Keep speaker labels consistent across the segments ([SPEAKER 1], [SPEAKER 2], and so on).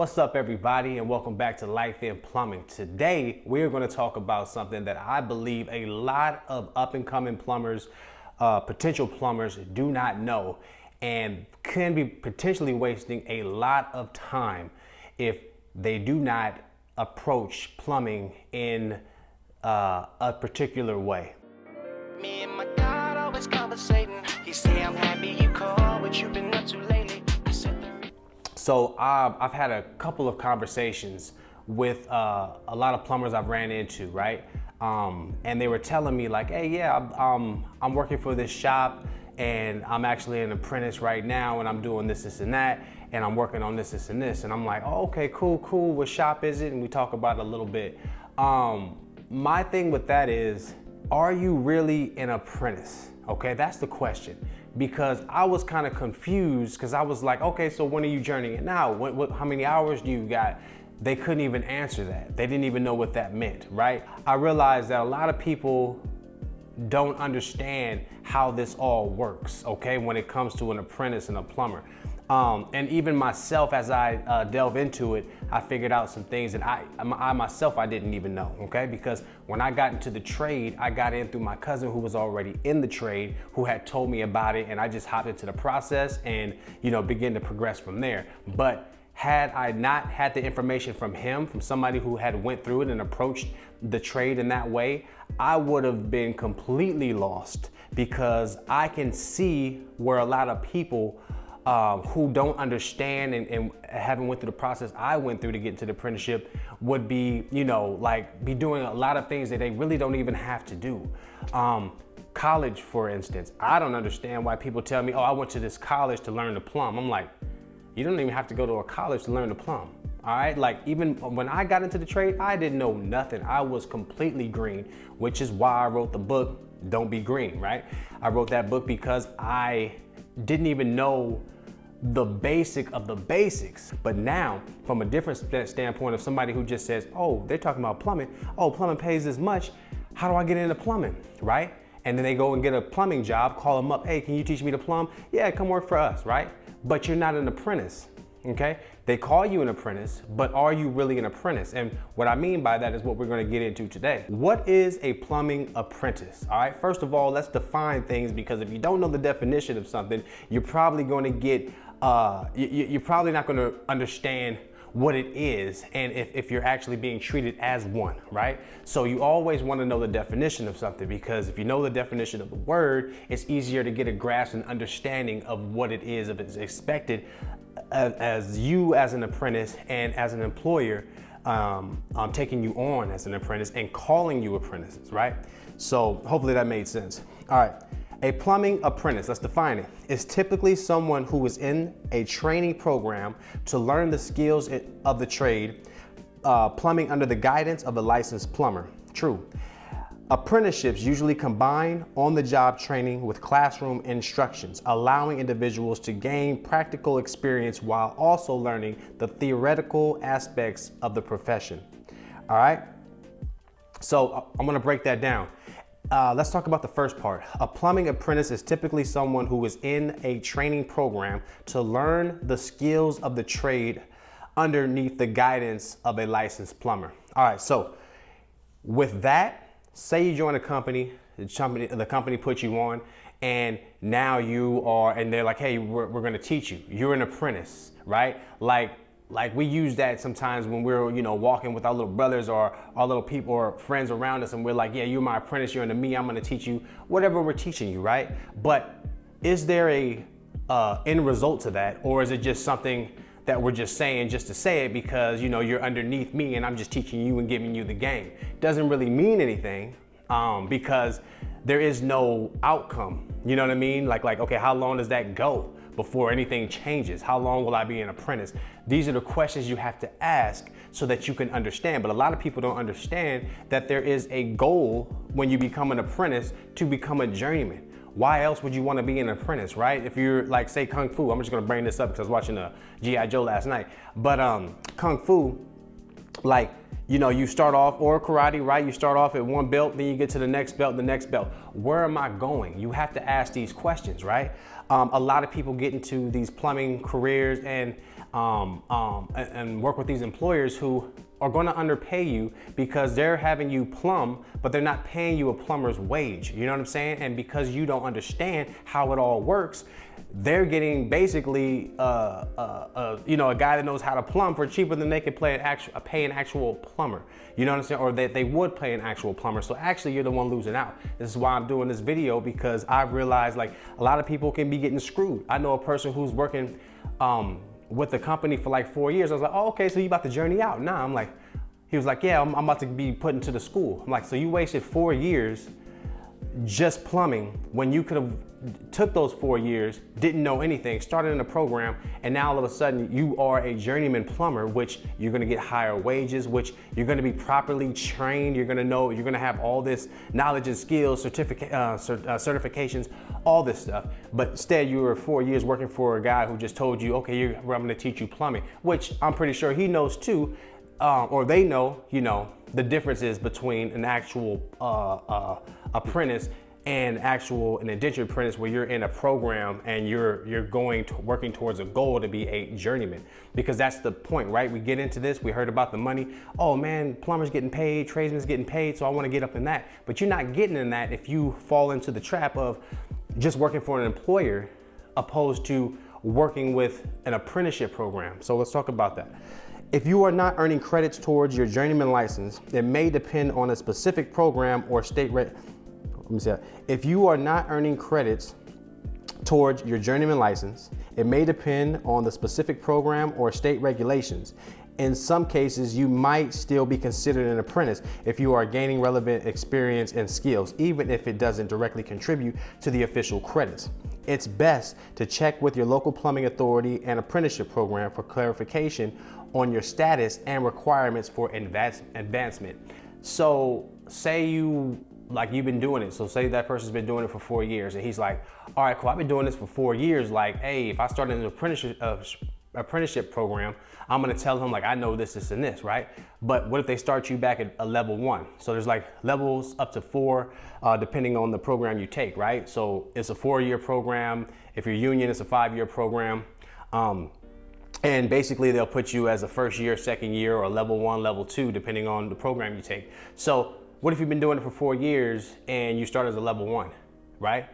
[SPEAKER 1] What's up, everybody, and welcome back to Life in Plumbing. Today, we're going to talk about something that I believe a lot of up-and-coming plumbers, potential plumbers, do not know and can be potentially wasting a lot of time if they do not approach plumbing in a particular way.
[SPEAKER 2] Me and my God always conversating. He say I'm happy you called, what you been up to lately?
[SPEAKER 1] So I've had a couple of conversations with a lot of plumbers I've ran into, right? And they were telling me like, hey, yeah, I'm working for this shop and I'm actually an apprentice right now and I'm doing this, and that, and I'm working on this, and this. And I'm like, oh, okay, cool. What shop is it? And we talk about it a little bit. My thing with that is, are you really an apprentice? Okay, that's the question. Because I was kind of confused because I was like, okay, so when are you journeying now? How many hours do you got? They couldn't even answer that. They didn't even know what that meant, right? I realized that a lot of people don't understand how this all works, okay, when it comes to an apprentice and a plumber. And even myself, as I delve into it, I figured out some things that I myself didn't even know, okay? Because when I got into the trade, I got in through my cousin who was already in the trade, who had told me about it, and I just hopped into the process and, began to progress from there. But had I not had the information from him, from somebody who had went through it and approached the trade in that way, I would have been completely lost, because I can see where a lot of people who don't understand and haven't went through the process I went through to get into the apprenticeship would be, be doing a lot of things that they really don't even have to do. College, for instance, I don't understand why people tell me, oh, I went to this college to learn to plumb. I'm like, you don't even have to go to a college to learn to plumb. All right, like even when I got into the trade, I didn't know nothing. I was completely green, which is why I wrote the book, Don't Be Green, right? I wrote that book because I didn't even know the basic of the basics. But now, from a different standpoint of somebody who just says, oh, they're talking about plumbing. Oh, plumbing pays this much. How do I get into plumbing, right? And then they go and get a plumbing job, call them up. Hey, can you teach me to plumb? Yeah, come work for us, right? But you're not an apprentice, okay? They call you an apprentice, but are you really an apprentice? And what I mean by that is what we're gonna get into today. What is a plumbing apprentice? All right, first of all, let's define things, because if you don't know the definition of something, you're probably gonna get, you're probably not gonna understand what it is, and if you're actually being treated as one, right? So you always want to know the definition of something, because if you know the definition of the word, it's easier to get a grasp and understanding of what it is, if it's expected as you as an apprentice and as an employer taking you on as an apprentice and calling you apprentices, right? So hopefully that made sense. All right. A plumbing apprentice, let's define it, is typically someone who is in a training program to learn the skills of the trade, plumbing under the guidance of a licensed plumber. True. Apprenticeships usually combine on-the-job training with classroom instructions, allowing individuals to gain practical experience while also learning the theoretical aspects of the profession. All right? So I'm gonna break that down. Let's talk about the first part. A plumbing apprentice is typically someone who is in a training program to learn the skills of the trade underneath the guidance of a licensed plumber. All right, so with that, say you join a company, the company puts you on, and now you are, and they're like, hey, we're gonna teach you. You're an apprentice, right? Like we use that sometimes when we're, walking with our little brothers or our little people or friends around us, and we're like, yeah, you're my apprentice, you're into me, I'm gonna teach you whatever we're teaching you, right? But is there a end result to that, or is it just something that we're just saying just to say it because, you're underneath me and I'm just teaching you and giving you the game? Doesn't really mean anything because there is no outcome, you know what I mean? Like, okay, how long does that go before anything changes? How long will I be an apprentice? These are the questions you have to ask so that you can understand. But a lot of people don't understand that there is a goal when you become an apprentice to become a journeyman. Why else would you want to be an apprentice, right? If you're like, say, Kung Fu, I'm just going to bring this up because I was watching G.I. Joe last night. But Kung Fu, you start off, or karate, right? You start off at one belt, then you get to the next belt, Where am I going? You have to ask these questions, right? A lot of people get into these plumbing careers and and work with these employers who are going to underpay you because they're having you plumb, but they're not paying you a plumber's wage. You know what I'm saying? And because you don't understand how it all works, they're getting basically a guy that knows how to plumb for cheaper than they could pay an actual plumber. You know what I'm saying? Or that they would pay an actual plumber. So actually you're the one losing out. This is why I'm doing this video, because I've realized like a lot of people can be getting screwed. I know a person who's working with the company for like 4 years. I was like, oh, okay, so you about to journey out? Nah, he was like, yeah, I'm about to be put into the school. I'm like, so you wasted 4 years just plumbing when you could have took those 4 years, didn't know anything, started in a program, and now all of a sudden you are a journeyman plumber, which you're gonna get higher wages, which you're gonna be properly trained, you're gonna have all this knowledge and skills, certifications, all this stuff. But instead you were 4 years working for a guy who just told you, okay, I'm gonna teach you plumbing, which I'm pretty sure he knows too, or they know, the differences between an actual apprentice and an indentured apprentice, where you're in a program and you're working towards a goal to be a journeyman. Because that's the point, right? We get into this, we heard about the money. Oh man, plumbers getting paid, tradesmen's getting paid, so I want to get up in that. But you're not getting in that if you fall into the trap of just working for an employer opposed to working with an apprenticeship program. So let's talk about that. If you are not earning credits towards your journeyman license, it may depend on a specific program or If you are not earning credits towards your journeyman license, it may depend on the specific program or state regulations. In some cases, you might still be considered an apprentice if you are gaining relevant experience and skills, even if it doesn't directly contribute to the official credits. It's best to check with your local plumbing authority and apprenticeship program for clarification on your status and requirements for advancement. So say you've been doing it. So say that person's been doing it for 4 years and he's like, all right, cool, I've been doing this for 4 years. Like, hey, if I started an apprenticeship program, I'm gonna tell them like, I know this, and this, right? But what if they start you back at a level 1? So there's like levels up to 4, depending on the program you take, right? So it's a 4-year program. If you're union, it's a 5-year program. And basically they'll put you as a first year, second year, or level 1, level 2, depending on the program you take. So what if you've been doing it for 4 years and you start as a level 1, right?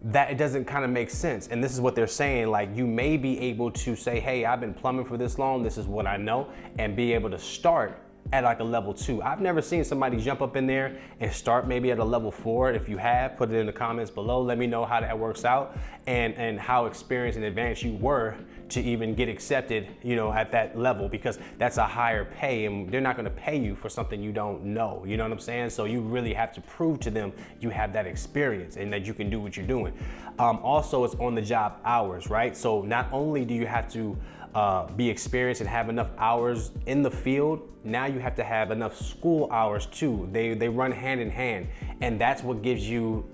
[SPEAKER 1] That it doesn't kind of make sense. And this is what they're saying, like you may be able to say, hey, I've been plumbing for this long, this is what I know, and be able to start at like a level 2. I've never seen somebody jump up in there and start maybe at a level 4. If you have, put it in the comments below. Let me know how that works out and how experienced and advanced you were to even get accepted, at that level, because that's a higher pay and they're not going to pay you for something you don't know. You know what I'm saying? So you really have to prove to them you have that experience and that you can do what you're doing. Also, it's on the job hours, right? So not only do you have to be experienced and have enough hours in the field, now you have to have enough school hours too. They run hand in hand, and that's what gives you,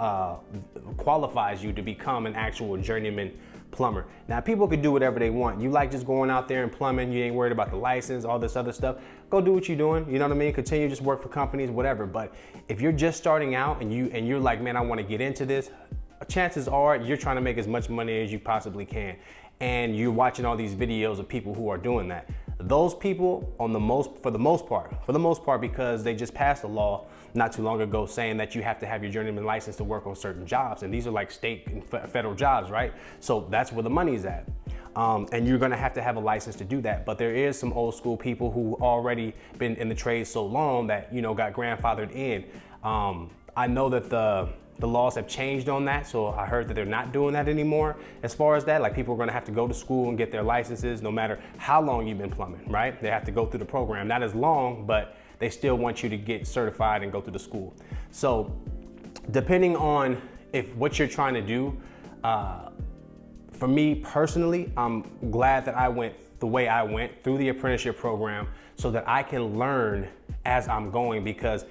[SPEAKER 1] qualifies you to become an actual journeyman plumber. Now people can do whatever they want. You like just going out there and plumbing, you ain't worried about the license, all this other stuff, go do what you're doing, you know what I mean? Continue, just work for companies, whatever. But if you're just starting out and you're like, man, I want to get into this, chances are you're trying to make as much money as you possibly can. And you're watching all these videos of people who are doing that. Those people, for the most part, because they just passed a law not too long ago saying that you have to have your journeyman license to work on certain jobs. And these are like state and federal jobs, right? So that's where the money's at. And you're gonna have to have a license to do that. But there is some old school people who already been in the trade so long that, got grandfathered in. I know that the laws have changed on that, so I heard that they're not doing that anymore. As far as that, like people are gonna have to go to school and get their licenses no matter how long you've been plumbing, right? They have to go through the program, not as long, but they still want you to get certified and go through the school. So depending on what you're trying to do, for me personally, I'm glad that I went the way I went through the apprenticeship program so that I can learn as I'm going, because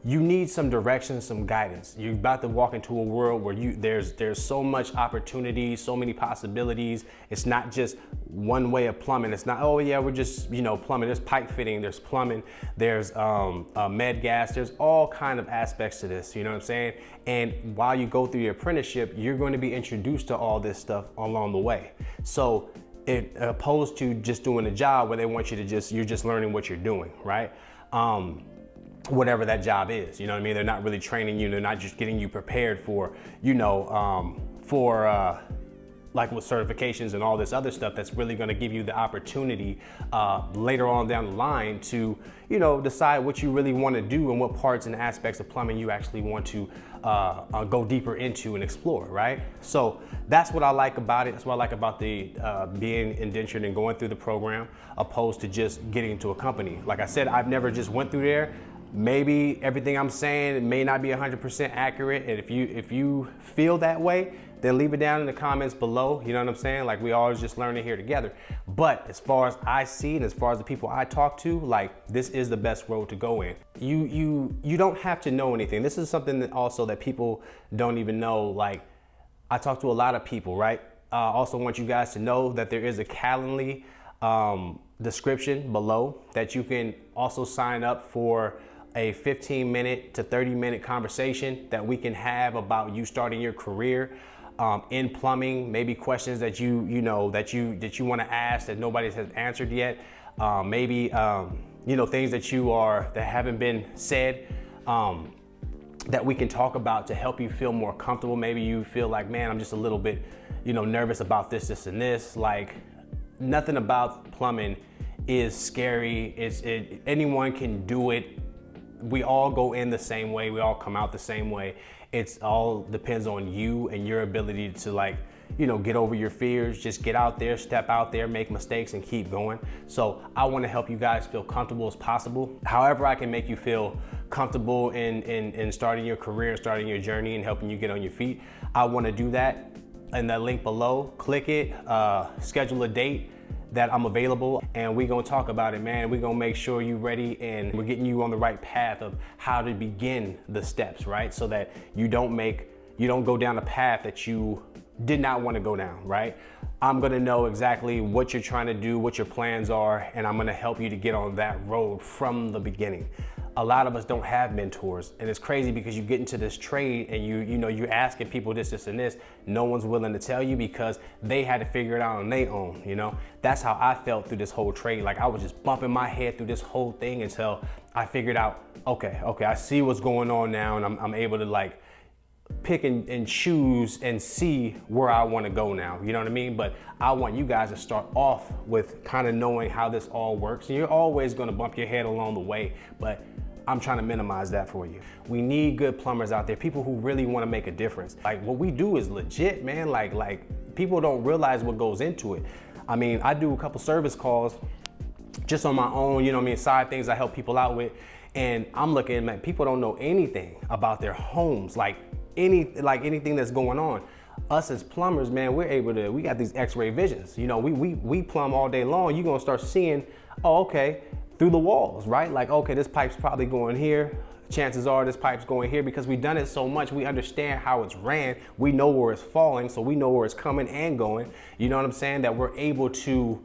[SPEAKER 1] you need some direction, some guidance. You're about to walk into a world where there's so much opportunity, so many possibilities. It's not just one way of plumbing. It's not, oh yeah, we're just, plumbing. There's pipe fitting, there's plumbing, there's med gas, there's all kind of aspects to this, you know what I'm saying? And while you go through your apprenticeship, you're going to be introduced to all this stuff along the way. So opposed to just doing a job where they want you to you're just learning what you're doing, right? Whatever that job is, you know what I mean? They're not really training you. They're not just getting you prepared for, like with certifications and all this other stuff that's really going to give you the opportunity later on down the line to, decide what you really want to do and what parts and aspects of plumbing you actually want to go deeper into and explore, right? So that's what I like about it. That's what I like about the being indentured and going through the program, opposed to just getting into a company. Like I said, I've never just went through there. Maybe everything I'm saying may not be 100% accurate, and if you feel that way, then leave it down in the comments below. You know what I'm saying? Like, we all just learning here together. But as far as I see, and as far as the people I talk to, like, this is the best road to go in. You don't have to know anything. This is something that also that people don't even know. Like, I talk to a lot of people, right? Also want you guys to know that there is a Calendly description below that you can also sign up for a 15-minute to 30-minute conversation that we can have about you starting your career in plumbing, maybe questions that you want to ask that nobody has answered yet, maybe things that haven't been said, that we can talk about to help you feel more comfortable. Maybe you feel like, man, I'm just a little bit nervous about this and this. Like, nothing about plumbing is scary. Anyone can do it. We all go in the same way. We all come out the same way. It's all depends on you and your ability to get over your fears. Just get out there, step out there, make mistakes, and keep going. So I want to help you guys feel comfortable as possible. However I can make you feel comfortable in starting your career, starting your journey, and helping you get on your feet, I want to do that. In that link below, click it, schedule a date that I'm available, and we're gonna talk about it, man. We're gonna make sure you're ready, and we're getting you on the right path of how to begin the steps, right? So that you don't go down a path that you did not want to go down, right? I'm gonna know exactly what you're trying to do, what your plans are, and I'm gonna help you to get on that road from the beginning. A lot of us don't have mentors, and it's crazy because you get into this trade and you're asking people this and this. No one's willing to tell you because they had to figure it out on their own. That's how I felt through this whole trade. Like, I was just bumping my head through this whole thing until I figured out, okay, I see what's going on now, and I'm able to pick and choose and see where I want to go now. You know what I mean? But I want you guys to start off with kind of knowing how this all works. And you're always going to bump your head along the way, but I'm trying to minimize that for you. We need good plumbers out there, people who really want to make a difference. Like, what we do is legit, man. Like people don't realize what goes into it. I mean, I do a couple service calls just on my own, side things I help people out with. And I'm looking at people don't know anything about their homes, anything that's going on. Us as plumbers, man, we got these x-ray visions. We plumb all day long. You're gonna start seeing, through the walls, right? Like, okay, this pipe's probably going here. Chances are this pipe's going here, because we've done it so much. We understand how it's ran. We know where it's falling, so we know where it's coming and going. You know what I'm saying? That we're able to,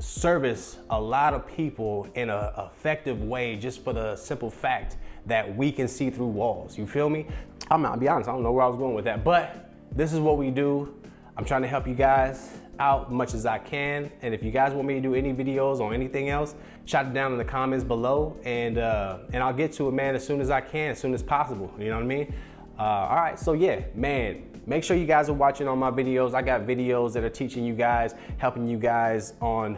[SPEAKER 1] service a lot of people in an effective way, just for the simple fact that we can see through walls. You feel me? I'll be honest, I don't know where I was going with that, but this is what we do. I'm trying to help you guys out much as I can. And if you guys want me to do any videos or anything else, shout it down in the comments below, and I'll get to it, man, as soon as I can, as soon as possible. You know what I mean? All right, so yeah, man, make sure you guys are watching all my videos. I got videos that are teaching you guys, helping you guys on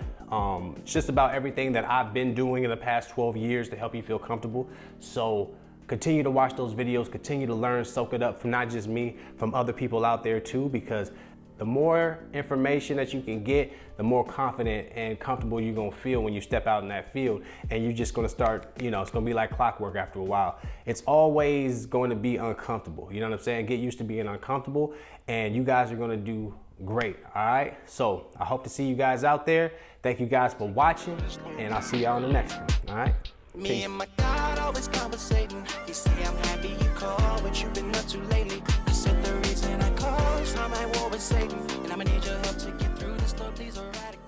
[SPEAKER 1] just about everything that I've been doing in the past 12 years to help you feel comfortable. So continue to watch those videos, continue to learn, soak it up from not just me, from other people out there too, because the more information that you can get, the more confident and comfortable you're gonna feel when you step out in that field. And you're just gonna start, it's gonna be like clockwork after a while. It's always going to be uncomfortable. You know what I'm saying? Get used to being uncomfortable, and you guys are gonna do great, all right? So I hope to see you guys out there. Thank you guys for watching, and I'll see y'all in the next one, all right?
[SPEAKER 2] Me
[SPEAKER 1] Peace.
[SPEAKER 2] and my God always conversating. He say I'm happy you call, what you been up to lately. I said the reason I call is how my war with Satan, and I'ma need your help to get through this. Lord, please eradicate.